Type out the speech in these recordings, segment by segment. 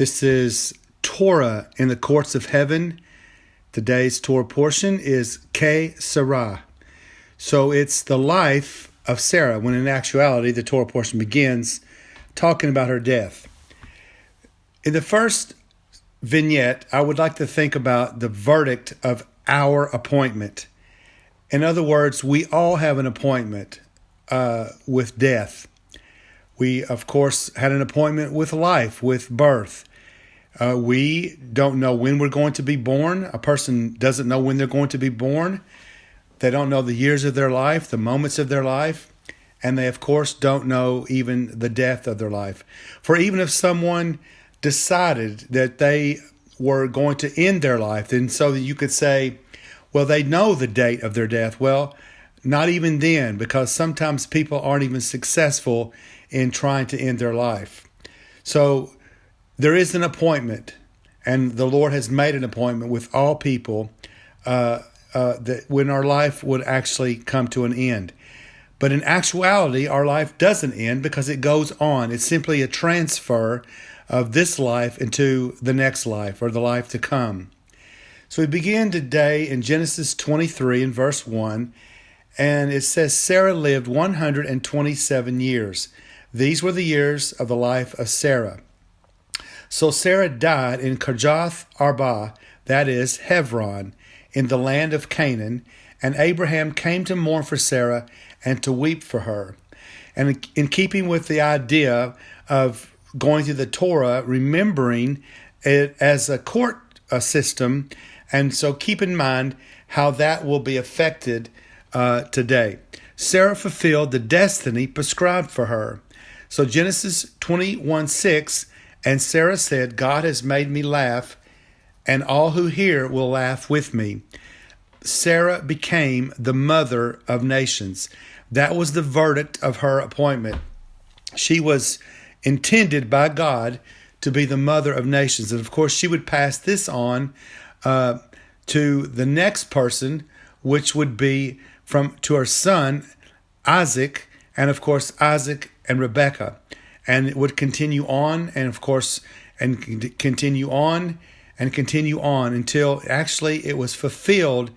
This is Torah in the courts of heaven. Today's Torah portion is Sarah. So it's the life of Sarah, when in actuality the Torah portion begins talking about her death. In the first vignette, I would like to think about the verdict of our appointment. In other words, we all have an appointment with death. We, of course, had an appointment with life, with birth. We don't know when we're going to be born. A person doesn't know when they're going to be born. They don't know the years of their life, the moments of their life. And they, of course, don't know even the death of their life. For even if someone decided that they were going to end their life, then so that you could say, well, they know the date of their death. Well, not even then, because sometimes people aren't even successful in trying to end their life. So there is an appointment, and the Lord has made an appointment with all people that when our life would actually come to an end. But in actuality, our life doesn't end because it goes on. It's simply a transfer of this life into the next life, or the life to come. So we begin today in Genesis 23 and verse 1, and it says, Sarah lived 127 years. These were the years of the life of Sarah. So Sarah died in Kirjath Arba, that is Hebron, in the land of Canaan, and Abraham came to mourn for Sarah and to weep for her. And in keeping with the idea of going through the Torah, remembering it as a court system, and so keep in mind how that will be affected today. Sarah fulfilled the destiny prescribed for her. So Genesis 21:6, and Sarah said, God has made me laugh, and all who hear will laugh with me. Sarah became the mother of nations. That was the verdict of her appointment. She was intended by God to be the mother of nations. And of course, she would pass this on to the next person, which would be to her son, Isaac, and of course, Isaac and Rebekah. And it would continue on, and of course, and continue on and continue on until actually it was fulfilled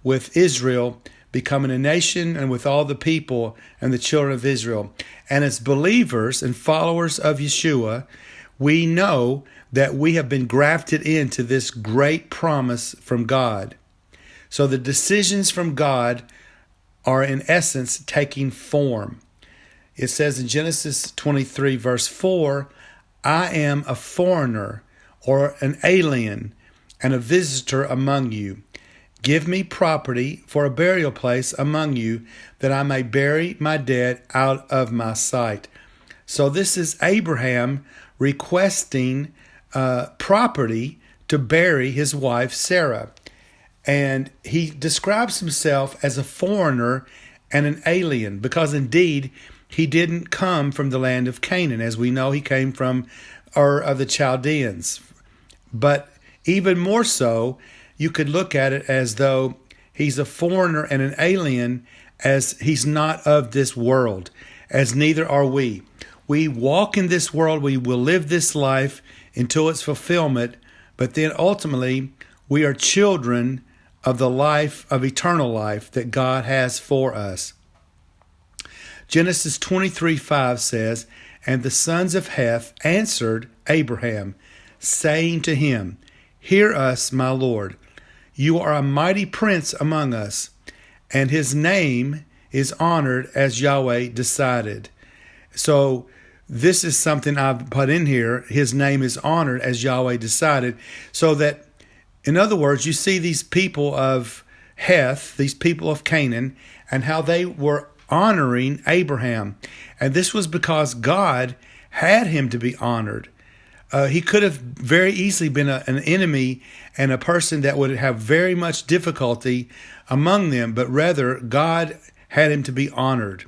with Israel becoming a nation, and with all the people and the children of Israel. And as believers and followers of Yeshua, we know that we have been grafted into this great promise from God. So the decisions from God are in essence taking form. It says in Genesis 23 verse 4, I am a foreigner or an alien and a visitor among you. Give me property for a burial place among you, that I may bury my dead out of my sight. So this is Abraham requesting property to bury his wife Sarah. And he describes himself as a foreigner and an alien, because indeed he didn't come from the land of Canaan. As we know, he came from Ur of the Chaldeans. But even more so, you could look at it as though he's a foreigner and an alien, as he's not of this world, as neither are we. We walk in this world, we will live this life until its fulfillment, but then ultimately we are children of the life of eternal life that God has for us. Genesis 23:5 says, and the sons of Heth answered Abraham, saying to him, Hear us, my Lord. You are a mighty prince among us, and his name is honored as Yahweh decided. So this is something I've put in here. His name is honored as Yahweh decided. So that, in other words, you see these people of Heth, these people of Canaan, and how they were honoring Abraham. And this was because God had him to be honored. He could have very easily been an enemy and a person that would have very much difficulty among them, but rather God had him to be honored.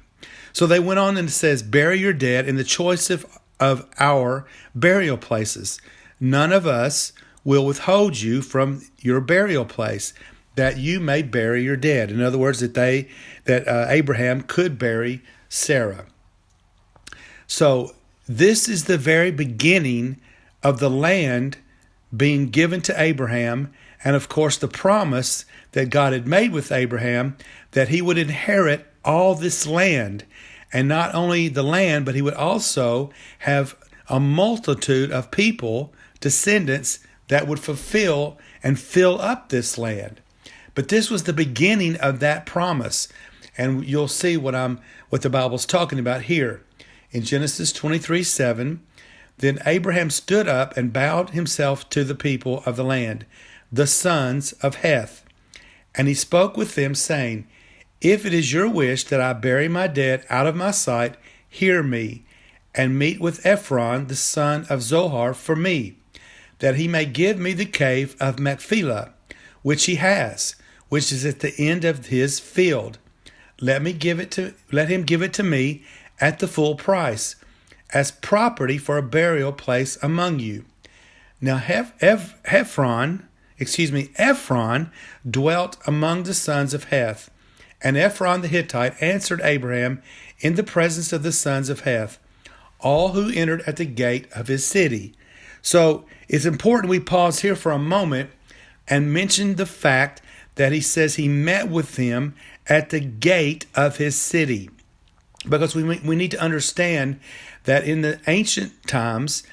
So they went on, and it says, bury your dead in the choice of our burial places. None of us will withhold you from your burial place, that you may bury your dead. In other words, that Abraham could bury Sarah. So this is the very beginning of the land being given to Abraham, and of course the promise that God had made with Abraham that he would inherit all this land. And not only the land, but he would also have a multitude of people, descendants, that would fulfill and fill up this land. But this was the beginning of that promise. And you'll see what the Bible's talking about here. In Genesis 23:7, then Abraham stood up and bowed himself to the people of the land, the sons of Heth. And he spoke with them, saying, if it is your wish that I bury my dead out of my sight, hear me, and meet with Ephron, the son of Zohar, for me, that he may give me the cave of Machpelah, which he has, which is at the end of his field. Let him give it to me at the full price, as property for a burial place among you. Now Ephron dwelt among the sons of Heth. And Ephron the Hittite answered Abraham in the presence of the sons of Heth, all who entered at the gate of his city. So it's important we pause here for a moment and mention the fact that he says he met with him at the gate of his city. Because we need to understand that in the ancient times,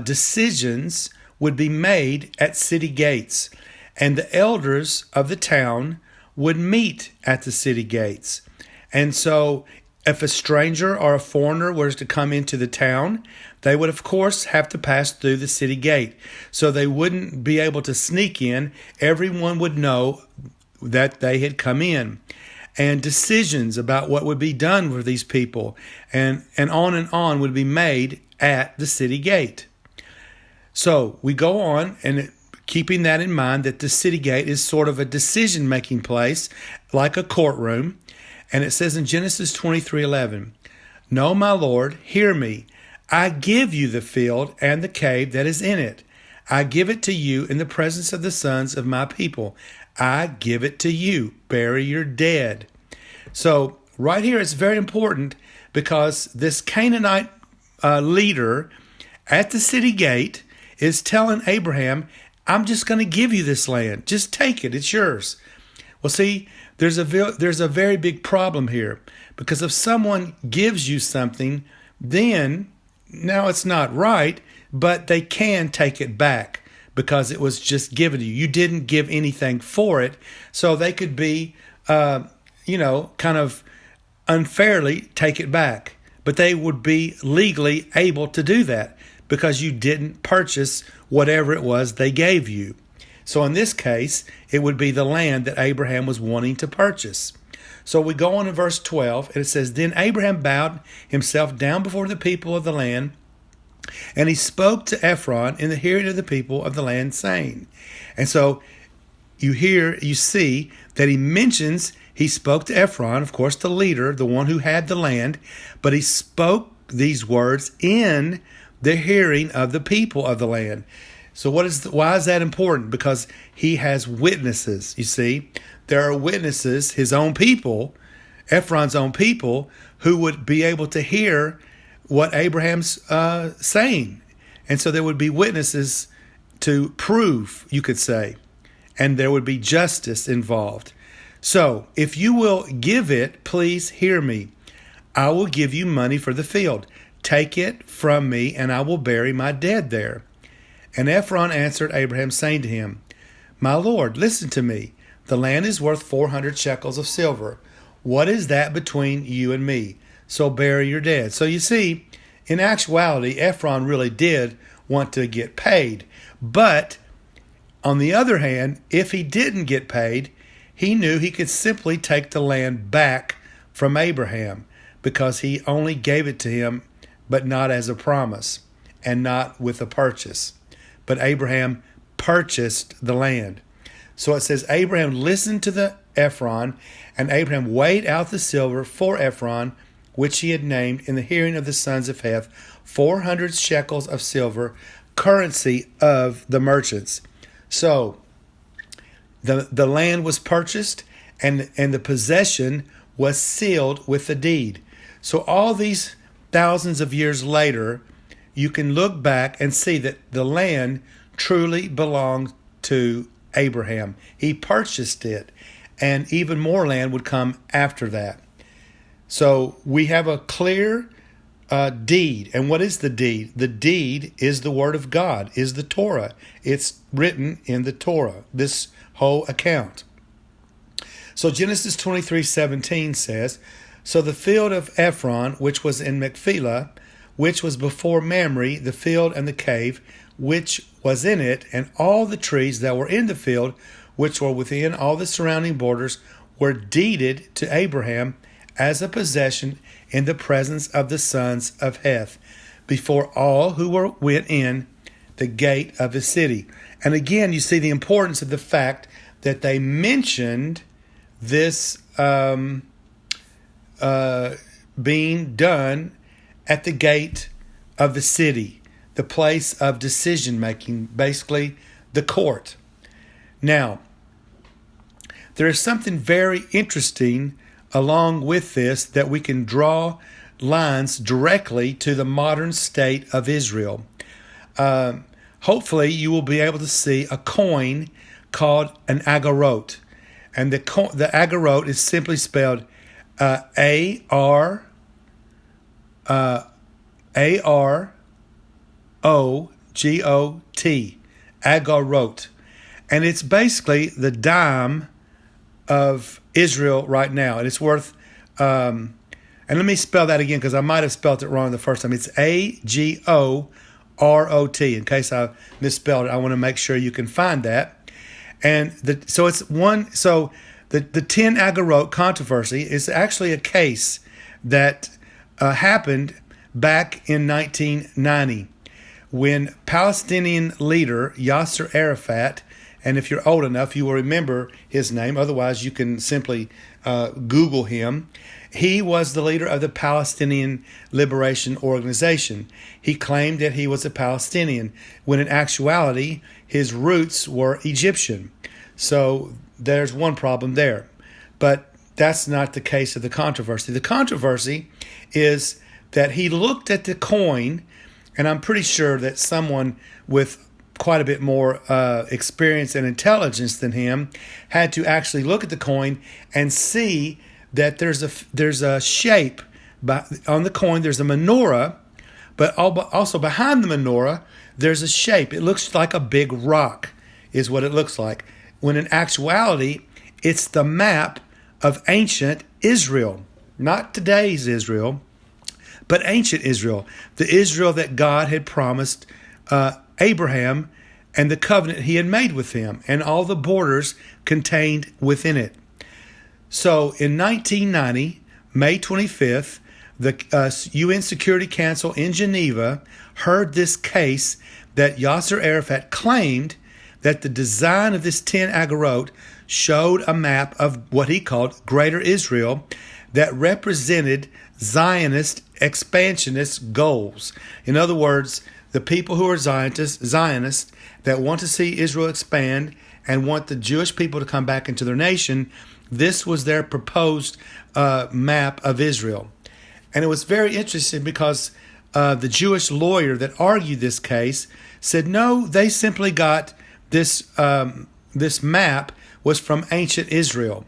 decisions would be made at city gates. And the elders of the town would meet at the city gates. And so if a stranger or a foreigner was to come into the town, they would, of course, have to pass through the city gate. So they wouldn't be able to sneak in. Everyone would know that they had come in. And decisions about what would be done with these people and on would be made at the city gate. So we go on, and keeping that in mind, that the city gate is sort of a decision-making place, like a courtroom. And it says in Genesis 23:11, no, my Lord, hear me. I give you the field and the cave that is in it. I give it to you in the presence of the sons of my people. I give it to you. Bury your dead. So right here it's very important, because this Canaanite leader at the city gate is telling Abraham, I'm just going to give you this land. Just take it. It's yours. Well, see, there's a very big problem here, because if someone gives you something, then now it's not right, but they can take it back because it was just given to you. You didn't give anything for it, so they could be, kind of unfairly take it back. But they would be legally able to do that because you didn't purchase whatever it was they gave you. So in this case, it would be the land that Abraham was wanting to purchase. So we go on in verse 12, and it says, then Abraham bowed himself down before the people of the land, and he spoke to Ephron in the hearing of the people of the land, saying. And so you see that he spoke to Ephron, of course, the leader, the one who had the land, but he spoke these words in the hearing of the people of the land. So why is that important? Because he has witnesses, you see. There are witnesses, his own people, Ephron's own people, who would be able to hear what Abraham's saying. And so there would be witnesses to prove, you could say, and there would be justice involved. So if you will give it, please hear me. I will give you money for the field. Take it from me, and I will bury my dead there. And Ephron answered Abraham, saying to him, my Lord, listen to me. The land is worth 400 shekels of silver. What is that between you and me? So bury your dead. So you see, in actuality, Ephron really did want to get paid. But on the other hand, if he didn't get paid, he knew he could simply take the land back from Abraham, because he only gave it to him, but not as a promise and not with a purchase. But Abraham purchased the land. So it says Abraham listened to the Ephron, and Abraham weighed out the silver for Ephron, which he had named in the hearing of the sons of Heth, 400 shekels of silver, currency of the merchants. So the land was purchased, and the possession was sealed with the deed. So all these thousands of years later, you can look back and see that the land truly belonged to Abraham. He purchased it, and even more land would come after that. So we have a clear deed. And what is the deed? The deed is the word of God, is the Torah. It's written in the Torah, this whole account. So Genesis 23:17 says, so the field of Ephron, which was in Machpelah, which was before Mamre, the field and the cave, which was in it, and all the trees that were in the field, which were within all the surrounding borders, were deeded to Abraham as a possession in the presence of the sons of Heth, before all who went in the gate of the city. And again, you see the importance of the fact that they mentioned this being done at the gate of the city, the place of decision making, basically the court. Now, there is something very interesting along with this, that we can draw lines directly to the modern state of Israel. Hopefully you will be able to see a coin called an agorot. And the agorot is simply spelled A-R-O-G-O-T, agorot. And it's basically the dime of Israel right now. And it's worth, and let me spell that again because I might have spelled it wrong the first time. It's A-G-O-R-O-T. In case I misspelled it, I want to make sure you can find that. And so it's one, so the 10 agorot controversy is actually a case that happened back in 1990 when Palestinian leader Yasser Arafat, and if you're old enough, you will remember his name. Otherwise, you can simply Google him. He was the leader of the Palestinian Liberation Organization. He claimed that he was a Palestinian, when in actuality, his roots were Egyptian. So there's one problem there. But that's not the case of the controversy. The controversy is that he looked at the coin, and I'm pretty sure that someone with quite a bit more experience and intelligence than him had to actually look at the coin and see that there's a shape on the coin. There's a menorah, but also behind the menorah there's a shape. It looks like a big rock is what it looks like, when in actuality it's the map of ancient Israel, not today's Israel, but ancient Israel, the Israel that God had promised Abraham, and the covenant he had made with him, and all the borders contained within it. So in 1990, May 25th, the UN Security Council in Geneva heard this case that Yasser Arafat claimed that the design of this 10 agorot showed a map of what he called Greater Israel that represented Zionist expansionist goals. In other words, the people who are Zionists that want to see Israel expand and want the Jewish people to come back into their nation, this was their proposed map of Israel. And it was very interesting because the Jewish lawyer that argued this case said, no, they simply got this map was from ancient Israel,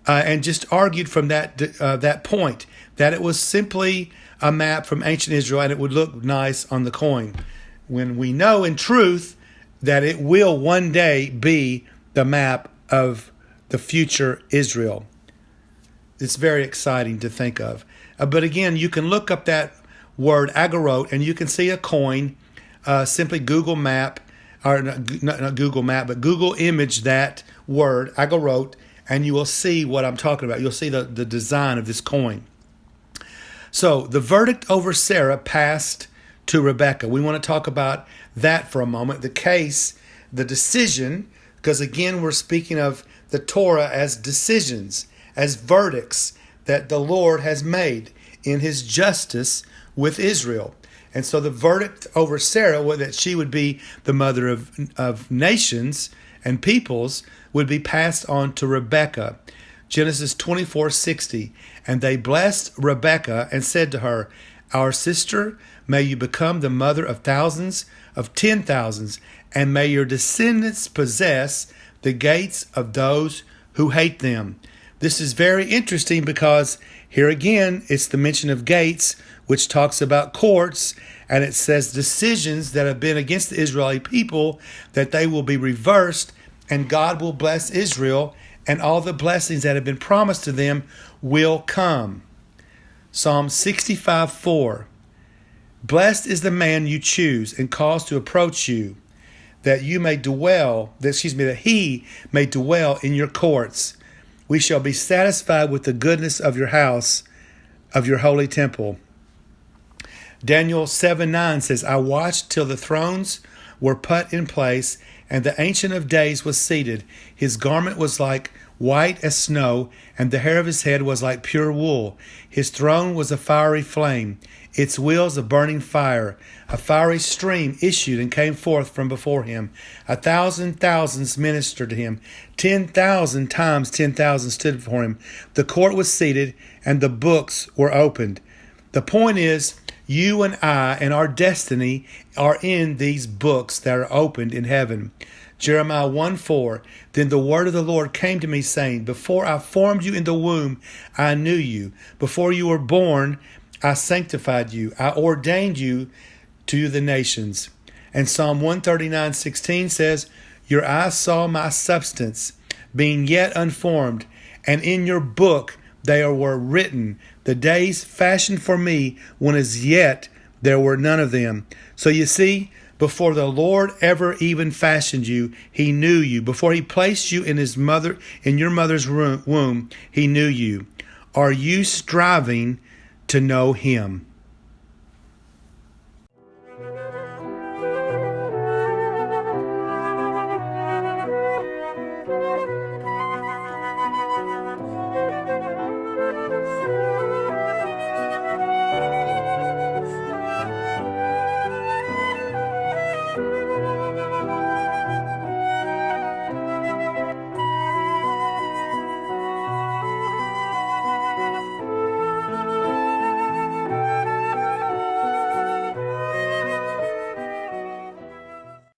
and just argued from that point that it was simply a map from ancient Israel and it would look nice on the coin, when we know in truth that it will one day be the map of the future Israel. It's very exciting to think of. But again, you can look up that word agorot and you can see a coin. Simply Google map, or not Google map, but Google image that word agorot, and you will see what I'm talking about. You'll see the design of this coin. So the verdict over Sarah passed to Rebekah. We want to talk about that for a moment. The case, the decision, because again, we're speaking of the Torah as decisions, as verdicts that the Lord has made in his justice with Israel. And so the verdict over Sarah, that she would be the mother of nations and peoples, would be passed on to Rebekah. Genesis 24:60. And they blessed Rebekah and said to her, our sister. May you become the mother of thousands, of 10,000s, and may your descendants possess the gates of those who hate them. This is very interesting because here again, it's the mention of gates, which talks about courts, and it says decisions that have been against the Israeli people, that they will be reversed, and God will bless Israel, and all the blessings that have been promised to them will come. Psalm 65:4. Blessed is the man you choose and cause to approach you, that he may dwell in your courts. We shall be satisfied with the goodness of your house, of your holy temple. Daniel 7:9 says, I watched till the thrones were put in place, and the Ancient of Days was seated. His garment was like white as snow, and the hair of his head was like pure wool. His throne was a fiery flame, its wheels a burning fire. A fiery stream issued and came forth from before him. 1,000 thousands ministered to him. 10,000 times 10,000 stood before him. The court was seated, and the books were opened. The point is, you and I and our destiny are in these books that are opened in heaven. Jeremiah 1:4, Then the word of the Lord came to me, saying, Before I formed you in the womb, I knew you. Before you were born, I sanctified you. I ordained you to the nations. And Psalm 139:16 says, Your eyes saw my substance, being yet unformed, and in your book they were written, the days fashioned for me, when as yet there were none of them. So you see, before the Lord ever even fashioned you, he knew you. Before he placed you in your mother's womb, he knew you. Are you striving to know him?